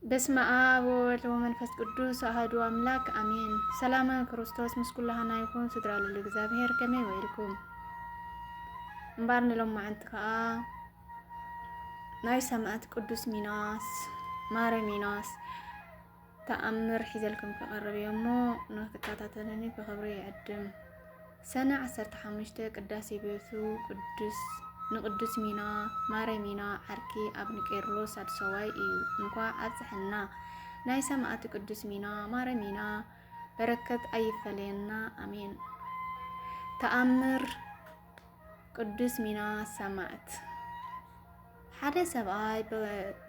በስመ አብ ወወልድ ወመንፈስ ቅዱስ አሐዱ አምላክ አሜን። ሰላም ክርስቶስ ምስኩላህና ይኩን ስድራ ለሉ እግዚአብሔር ከመይ ወይልኩም እምባር ንሎም ማዓንቲ ከዓ ናይ ሰማዕት ቅዱስ ሚናስ ማርያም ሚናስ ተአምር ሒዘልኩም ከቀረብ እሞ ንክትከታተሉኒ ብክብሪ ይዕድም። ሰነ 15 ቅዳሴ ቤቱ ንቅዱስ ሚና ማርያም ሚና ዓርኪ ኣብ ንቄርሎስ አድሰዋይ እዩ። እንኳ አብጽሕና ናይ ሰማዕት ቅዱስ ሚና ማርያም ሚና በረከት አይፈለየና አሜን። ተአምር ቅዱስ ሚና ሰማዕት። ሓደ ሰብኣይ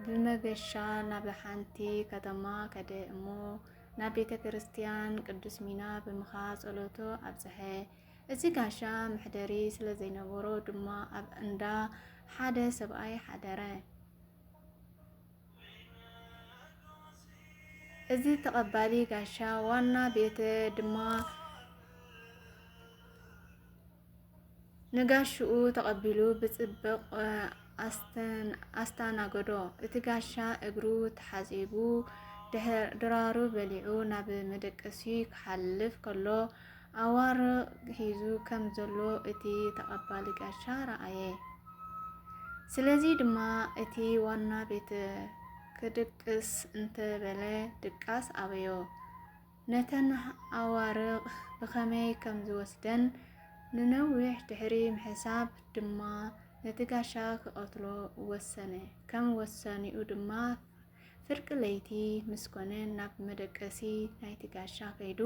ብመገሻ ናብ ሓንቲ ከተማ ከደ እሞ ናብ ቤተ ክርስቲያን ቅዱስ ሚና ብምኻድ ጸሎቱ ኣብጽሐ። እዚ ጋሻ ምሕደሪ ስለ ዘይነበሮ ድማ ኣብ እንዳ ሓደ ሰብኣይ ሓደረ። እዚ ተቐባሊ ጋሻ ዋና ቤተ ድማ ንጋሽኡ ተቐቢሉ ብጽቡቕ ኣስተናገዶ። እቲ ጋሻ እግሩ ተሓጺቡ ድራሩ በሊዑ ናብ መደቀሲ ክሓልፍ ከሎ ኣዋርቕ ሒዙ ከም ዘሎ እቲ ተቐባሊ ጋሻ ረኣየ። ስለዚ ድማ እቲ ዋና ቤት ክድቅስ እንተበለ ድቃስ ኣበዮ። ነተን ኣዋርቕ ብኸመይ ከም ዝወስደን ንነዊሕ ድሕሪ ምሕሳብ ድማ ነቲ ጋሻ ክቐትሎ ወሰነ። ከም ወሰኒኡ ድማ ፍርቂ ለይቲ ምስ ኮነ ናብ መደቀሲ ናይቲ ጋሻ ከይዱ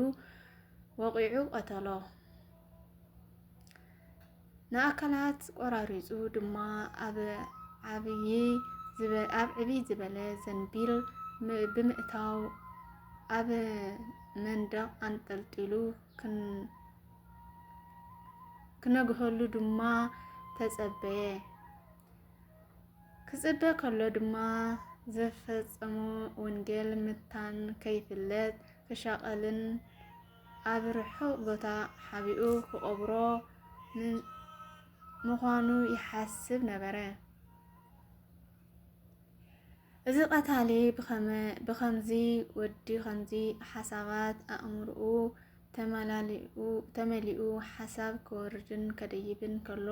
ወቂዑ ቀተሎ። ንኣካላት ቆራሪጹ ድማ ኣብ ዕብይ ዝበለ ዘንቢል ብምእታው ኣብ መንደቕ አንጠልጢሉ ክነግሀሉ ድማ ተጸበየ። ክጽበ ከሎ ድማ ዘፈጸሞ ወንጌል ምታን ከይፍለጥ ክሻቐልን ኣብ ርሑቕ ቦታ ሓቢኡ ክቐብሮ ምዃኑ ይሓስብ ነበረ። እዚ ቀታሊ ብኸምዚ ወዲ ከምዚ ሓሳባት ኣእምርኡ ተመሊኡ ሓሳብ ክወርድን ከደይብን ከሎ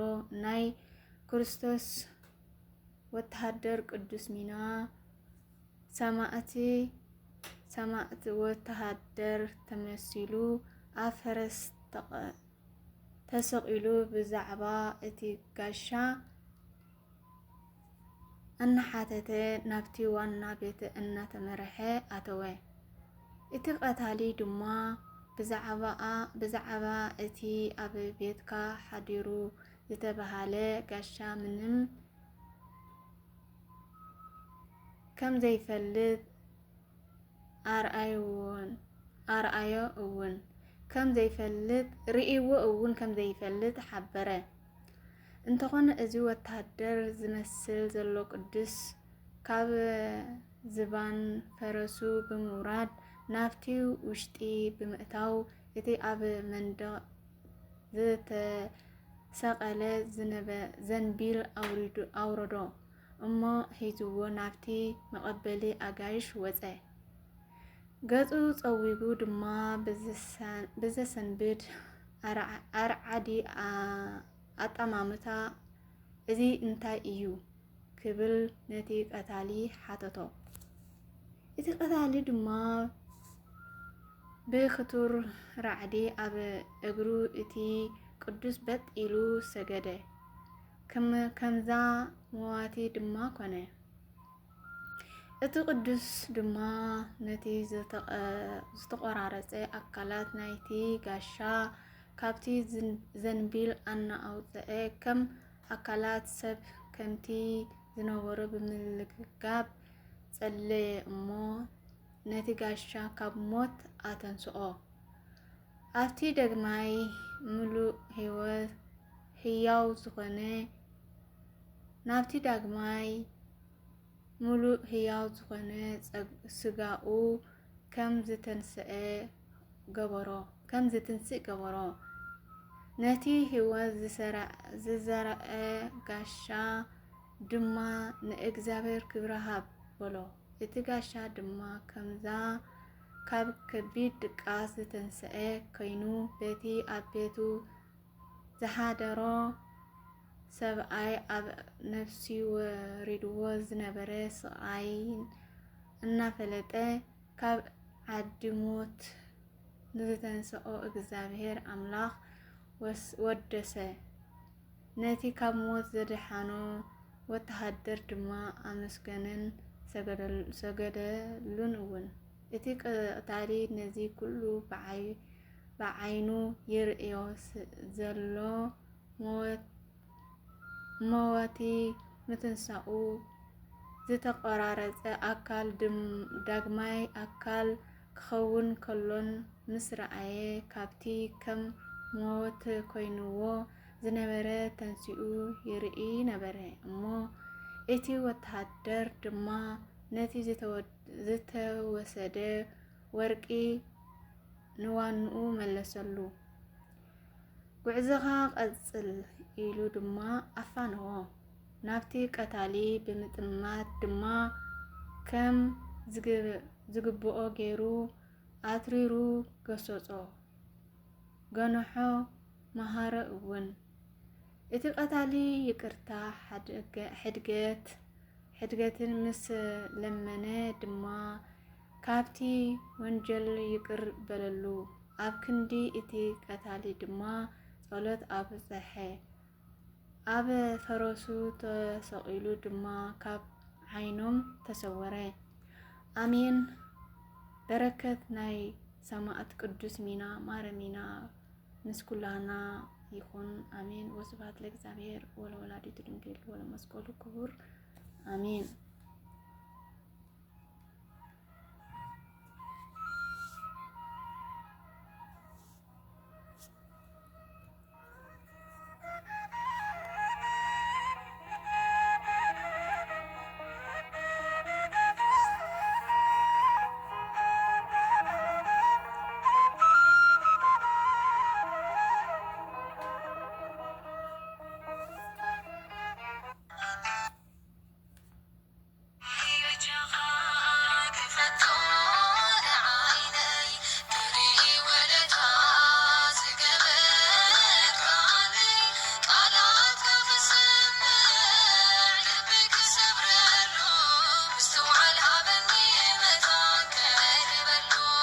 ናይ ክርስቶስ ወተሃደር ቅዱስ ሚና ሰማዕት ወተሃደር ተመሲሉ ኣብ ፈረስ ተሰቂሉ ብዛዕባ እቲ ጋሻ እናሓተተ ናብቲ ዋና ቤት እናተመርሐ ኣተወ። እቲ ቀታሊ ድማ ብዛዕባ እቲ ኣብ ቤትካ ሓዲሩ ዝተባሃለ ጋሻ ምንም ከም ዘይፈልጥ ርእይዎ እውን ከም ዘይፈልጥ ሓበረ። እንተኾነ እዚ ወተሃደር ዝመስል ዘሎ ቅዱስ ካብ ዝባን ፈረሱ ብምውራድ ናብቲ ውሽጢ ብምእታው እቲ ኣብ መንደቕ ዝተሰቐለ ዘንቢል ኣውረዶ እሞ ሒዝዎ ናብቲ መቐበሊ ኣጋይሽ ወፀ። ገጹ ፀዊጉ ድማ ብዘሰንብድ ኣርዓዲ ኣጠማምታ እዚ እንታይ እዩ ክብል ነቲ ቀታሊ ሓተቶ። እቲ ቀታሊ ድማ ብክቱር ራዕዲ ኣብ እግሩ እቲ ቅዱስ በጥ ኢሉ ሰገደ። ከምዛ መዋቲ ድማ ኮነ። እቲ ቅዱስ ድማ ነቲ ዝተቆራረፀ ኣካላት ናይቲ ጋሻ ካብቲ ዘንቢል ኣውፅአ ከም ኣካላት ሰብ ከምቲ ዝነበሮ ብምልግጋብ ጸለየ እሞ ነቲ ጋሻ ካብ ሞት ኣተንስኦ። ኣብቲ ዳግማይ ምሉእ ህያው ዝኾነ ስጋኡ ከም ዝትንስእ ገበሮ። ነቲ ህይወት ዝዘርአ ጋሻ ድማ ንእግዚአብሔር ክብሪ ሃብ በሎ። እቲ ጋሻ ድማ ከምዛ ካብ ከቢድ ድቃስ ዝተንስአ ኮይኑ በቲ ኣብ ቤቱ ዝሓደሮ ሰብኣይ ኣብ ነፍሲ ወሪድዎ ዝነበረ ስቃይን እናፈለጠ ካብ ዓዲሞት ንዝተንስኦ እግዚአብሔር ኣምላኽ ወደሰ። ነቲ ካብ ሞት ዘድሓኖ ወተሃደር ድማ ኣመስገነን ሰገደሉን እውን። እቲ ቀታሊ ነዚ ኩሉ ብዓይኑ ይርእዮ ዘሎ ሞወቲ ምትንሳኡ ዝተቆራረፀ ኣካል ዳግማይ ኣካል ክኸውን ከሎን ምስ ረኣየ ካብቲ ከም ሞት ኮይኑዎ ዝነበረ ተንሲኡ ይርኢ ነበረ እሞ እቲ ወተሃደር ድማ ነቲ ዝተወሰደ ወርቂ ንዋኑኡ መለሰሉ። ጉዕዞኻ ቀጽል ኢሉ ድማ ኣፋንዎ። ናብቲ ቀታሊ ብምጥማት ድማ ከም ዝግብኦ ገይሩ ኣትሪሩ ገሰጾ፣ ገንሖ፣ መሃሮ እውን። እቲ ቀታሊ ይቅርታ ሕድገትን ምስ ለመነ ድማ ካብቲ ወንጀል ይቅር በለሉ። ኣብ ክንዲ እቲ ቀታሊ ድማ ጸሎት ኣብጽሐ። ኣብ ፈረሱ ተሰቂሉ ድማ ካብ ዓይኖም ተሰወረ። ኣሜን። በረከት ናይ ሰማዕት ቅዱስ ሚና ማረሚና ምስ ኩላና ይኹን አሜን። ወስብሐት ለእግዚአብሔር ወለወላዲቱ ድንግል ወለመስቀሉ ክቡር አሜን።